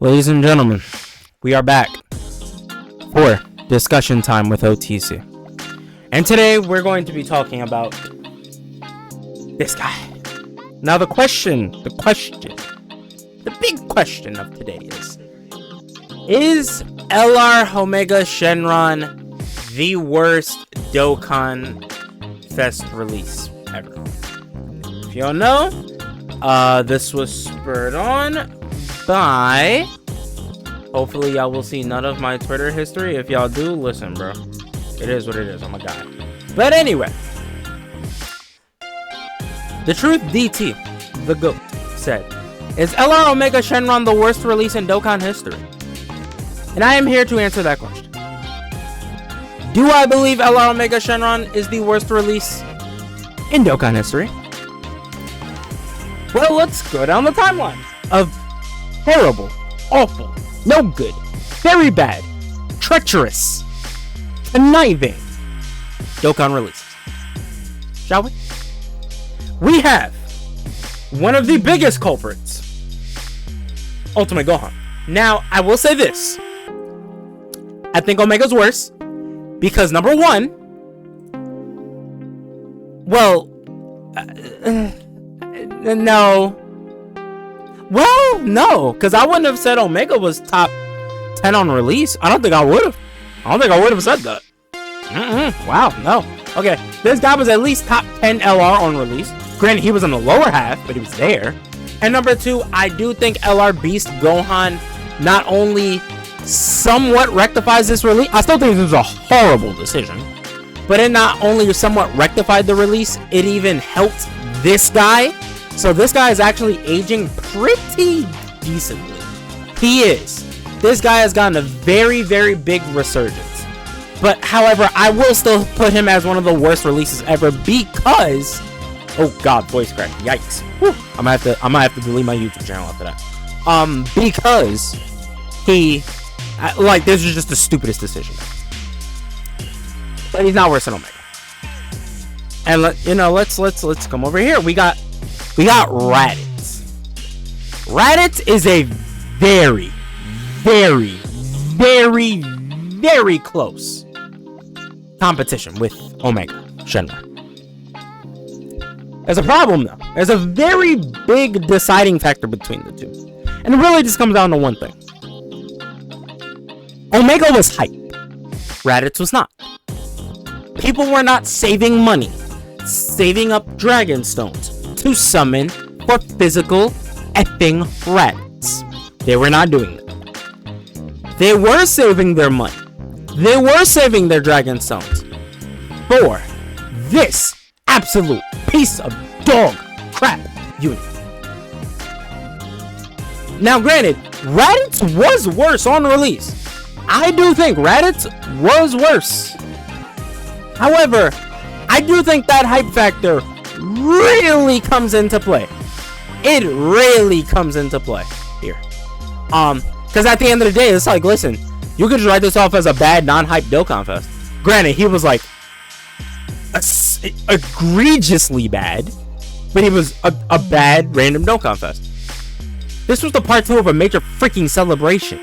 Ladies and gentlemen, we are back for discussion time with OTC. And today we're going to be talking about this guy. Now the big question of today is LR Omega Shenron the worst Dokkan Fest release ever? If you don't know, this was spurred on by, hopefully y'all will see none of my Twitter history. If y'all do, listen, bro, it is what it is. I'm a guy. But anyway, the Truth DT, the GOAT, said, is LR Omega Shenron the worst release in Dokkan history? And I am here to answer that question. Do I believe LR Omega Shenron is the worst release in Dokkan history? Well, let's go down the timeline of terrible, awful, no good, very bad, treacherous, conniving Dokkan releases. Shall we? We have one of the biggest culprits, Ultimate Gohan. Now, I will say this. I think Omega's worse because, number one, well, no. Well, no, because I wouldn't have said Omega was top 10 on release. I don't think I would have said that. Wow, no. Okay, this guy was at least top 10 LR on release. Granted, he was in the lower half, but he was there. And number two, I do think LR Beast Gohan not only somewhat rectifies this release. I still think this was a horrible decision. But it not only somewhat rectified the release, it even helped this guy. So this guy is actually aging pretty decently. He is. This guy has gotten a very, very big resurgence. But however, I will still put him as one of the worst releases ever because, oh god, voice crack, yikes. Whew. I'm gonna have to delete my YouTube channel after that. Because he, this is just the stupidest decision. But he's not worse than Omega. And let's come over here. We got Raditz. Raditz is a very, very, very, very close competition with Omega Shenron. There's a problem though. There's a very big deciding factor between the two. And it really just comes down to one thing. Omega was hype. Raditz was not. People were not saving money, saving up Dragon Stones to summon for physical effing Raditz. They were not doing that. They were saving their money. They were saving their Dragon Stones for this absolute piece of dog crap unit. Now, granted, Raditz was worse on release. I do think Raditz was worse. However, I do think that hype factor really comes into play. It really comes into play here. Because at the end of the day, it's like, listen, you could just write this off as a bad non-hype Dokkan Fest. Granted, he was like egregiously bad, but he was a bad random Dokkan Fest. This was the part 2 of a major freaking celebration.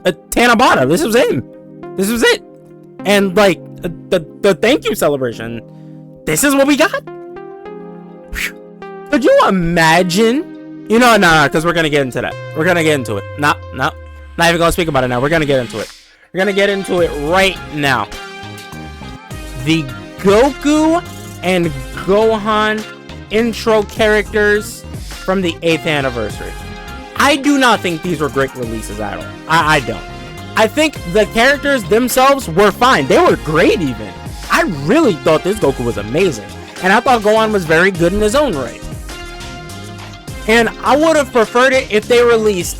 Tanabata, this was him. This was it. And like the thank you celebration, this is what we got. Whew. Could you imagine? No, because we're gonna get into that. We're gonna get into it. No, not even gonna speak about it now. We're gonna get into it. We're gonna get into it right now. The Goku and Gohan intro characters from the 8th anniversary. I do not think these were great releases at all. I don't. I think the characters themselves were fine. They were great even. I really thought this Goku was amazing. And I thought Gohan was very good in his own right. And I would have preferred it if they released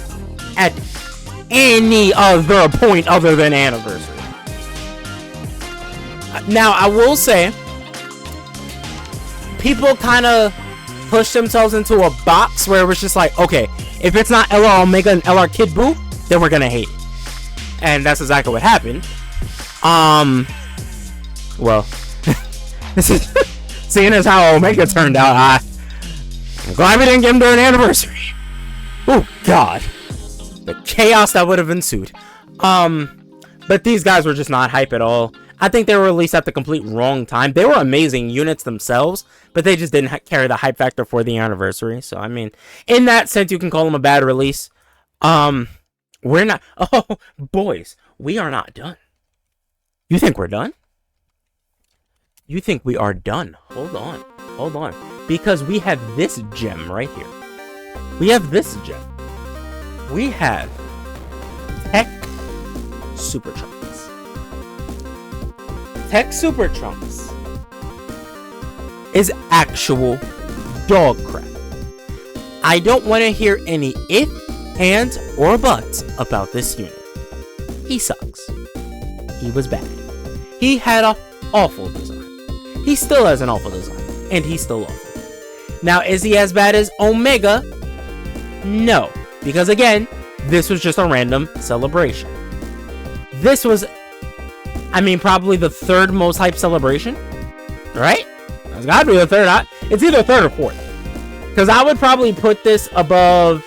at any other point other than anniversary. Now, I will say, people kind of pushed themselves into a box where it was just like, okay, if it's not LR Omega and LR Kid Buu, then we're gonna hate it. And that's exactly what happened. Well, this is seeing as how Omega turned out, I'm glad we didn't get him during an anniversary. Ooh, God. The chaos that would have ensued. But these guys were just not hype at all. I think they were released at the complete wrong time. They were amazing units themselves, but they just didn't carry the hype factor for the anniversary. So, I mean, in that sense, you can call them a bad release. We're not... Oh, boys, we are not done. You think we're done? You think we are done? Hold on. Hold on. Because we have this gem right here. We have this gem. We have Tech Super Trunks. Tech Super Trunks is actual dog crap. I don't want to hear any if, ands, or buts about this unit. He sucks. He was bad. He had an awful design. He still has an awful design. And he's still awful. Now, is he as bad as Omega? No. Because again, this was just a random celebration. This was, I mean, probably the third most hyped celebration. Right? It's gotta be the third. It's either third or fourth. Because I would probably put this above...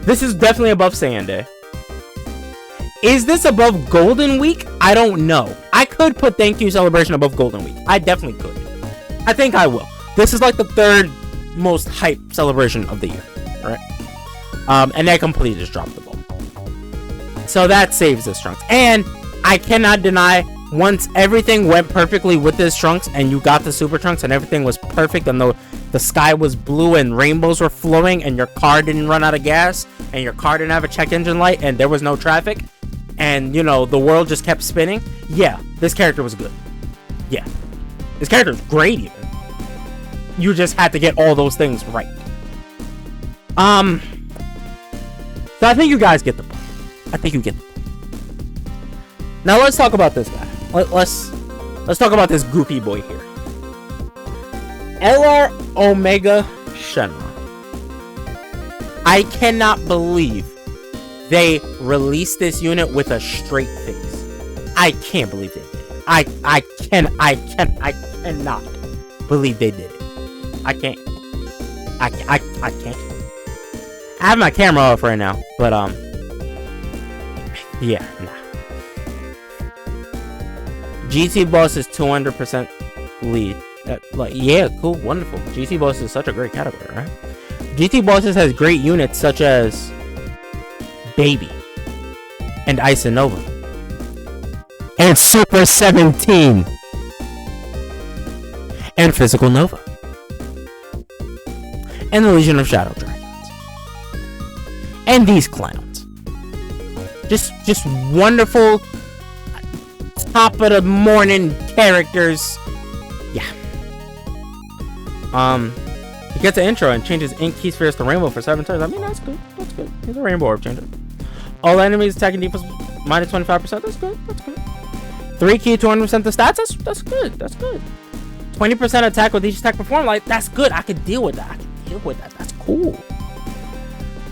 This is definitely above Sand Day. Is this above Golden Week? I don't know. I could put Thank You Celebration above Golden Week. I definitely could. I think I will. This is like the third most hyped celebration of the year. Alright? And they completely just dropped the ball. So that saves this Trunks. And I cannot deny, once everything went perfectly with this Trunks and you got the Super Trunks and everything was perfect and the sky was blue and rainbows were flowing and your car didn't run out of gas and your car didn't have a check engine light and there was no traffic and, you know, the world just kept spinning, yeah, this character was good. Yeah. This character is great even. You just had to get all those things right. So I think you guys get the point. I think you get the point. Now let's talk about this guy. Let's talk about this goofy boy here. LR Omega Shenron. I cannot believe they released this unit with a straight face. I can't believe they did it. I cannot believe they did it. I can't. I can't. I have my camera off right now, but yeah, nah. GT Boss is 200% lead. Like, yeah, cool, wonderful. GT Boss is such a great category, right? GT Bosses has great units such as Baby and Ice and Nova and Super 17 and Physical Nova and the Legion of Shadow Dragons and these clowns. Just wonderful top of the morning characters. Yeah. He gets an intro and changes ink key spheres to rainbow for 7 turns. I mean, that's good. That's good. He's a rainbow orb changer. All enemies attacking defense minus 25%. That's good. That's good. 3 key, 200% the stats. That's good. That's good. 20% attack with each attack performed. Like, that's good. I could deal with that. That's cool.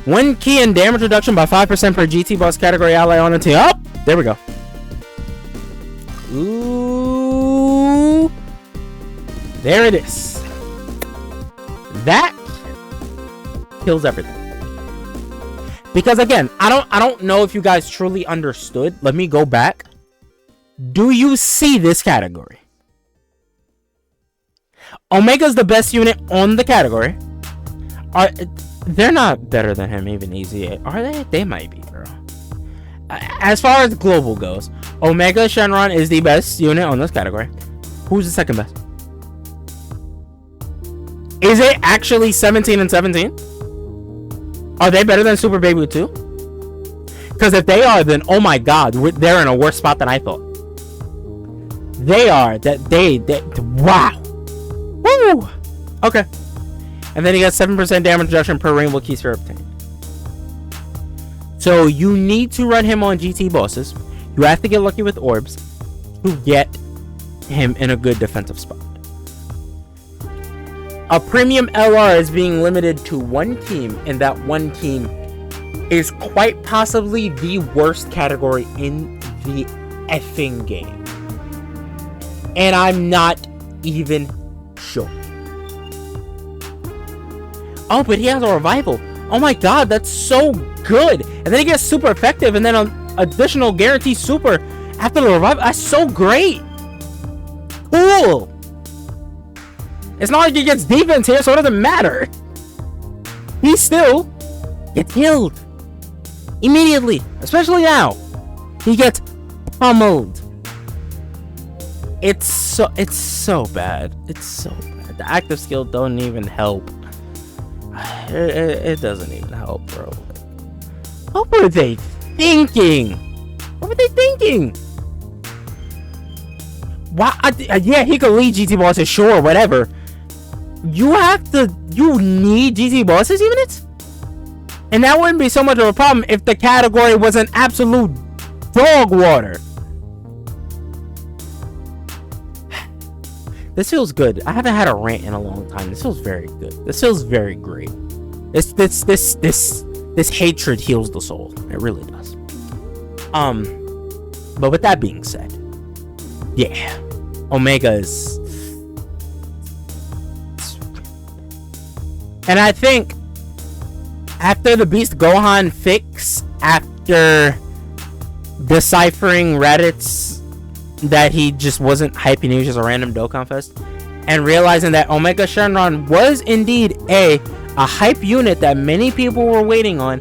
1 key and damage reduction by 5% per GT boss category ally on a team. Oh, there we go. Ooh, there it is. That kills everything. Because again, I don't know if you guys truly understood. Let me go back. Do you see this category? Omega's the best unit on the category. They're not better than him even easy. Are they? They might be, bro. As far as global goes, Omega Shenron is the best unit on this category. Who's the second best? Is it actually 17 and 17? Are they better than Super Baby 2? Because if they are, then oh my god, they're in a worse spot than I thought. They are. They wow. Woo! Okay. And then he got 7% damage reduction per rainbow key sphere obtained. So you need to run him on GT bosses. You have to get lucky with orbs to get him in a good defensive spot. A premium LR is being limited to 1 team, and that 1 team is quite possibly the worst category in the effing game. And I'm not even sure. Oh, but he has a revival. Oh my god, that's so good. And then he gets super effective, and then an additional guarantee super after the revival. That's so great. Cool. It's not like he gets defense here, so it doesn't matter. He still gets healed immediately, especially now. He gets pummeled. It's so bad. It's so bad. The active skill don't even help. It doesn't even help, bro. What were they thinking? What were they thinking? Why? Yeah, he could lead GT bosses, sure, whatever. You need GT bosses units? And that wouldn't be so much of a problem if the category was an absolute dog water. This feels good. I haven't had a rant in a long time. This feels very good. This feels very great. This hatred heals the soul. It really does. But with that being said, yeah, Omega is. And I think after the Beast Gohan fix, after deciphering Reddit's that he just wasn't hyping, he was just a random Dokkan Fest, and realizing that Omega Shenron was indeed a hype unit that many people were waiting on,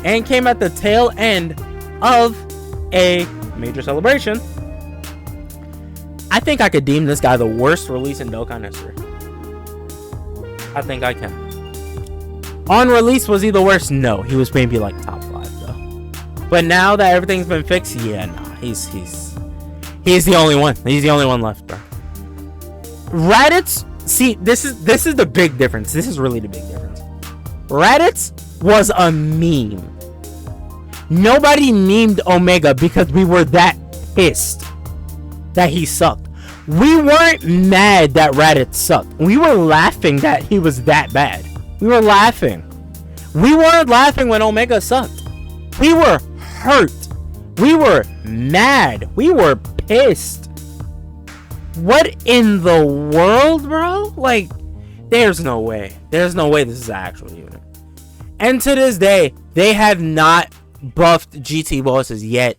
and came at the tail end of a major celebration, I think I could deem this guy the worst release in Dokkan history. I think I can. On release, was he the worst? No, he was maybe like top 5 though. But now that everything's been fixed, yeah, no, he's the only one. He's the only one left, bro. Raditz, see, this is the big difference. This is really the big difference. Raditz was a meme. Nobody memed Omega because we were that pissed that he sucked. We weren't mad that Raditz sucked. We were laughing that he was that bad. We were laughing. We weren't laughing when Omega sucked. We were hurt. We were mad. We were pissed. What in the world, bro? Like, there's no way. There's no way this is an actual unit. And to this day, they have not buffed GT bosses yet.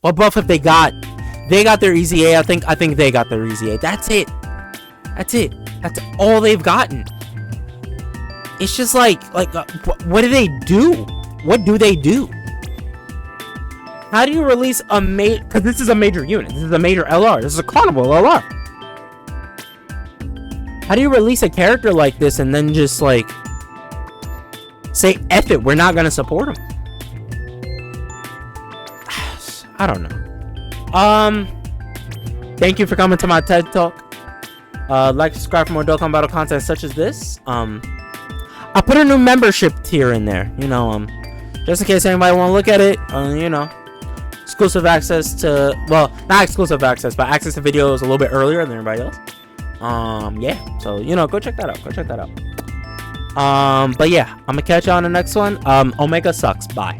What buff have they got? They got their Easy A. I think they got their Easy A. That's it. That's it. That's all they've gotten. It's just like what do they do? What do they do? How do you release a major? Because this is a major unit. This is a major LR. This is a Carnival LR. How do you release a character like this and then just like say F it? We're not gonna support him. I don't know. Thank you for coming to my TED Talk. Like, subscribe for more Dokkan Battle content such as this. I put a new membership tier in there, you know, just in case anybody want to look at it. You know, exclusive access to, well, not exclusive access, but access to videos a little bit earlier than everybody else. Yeah, so, you know, go check that out. But yeah, I'm gonna catch you on the next one. Omega sucks. Bye.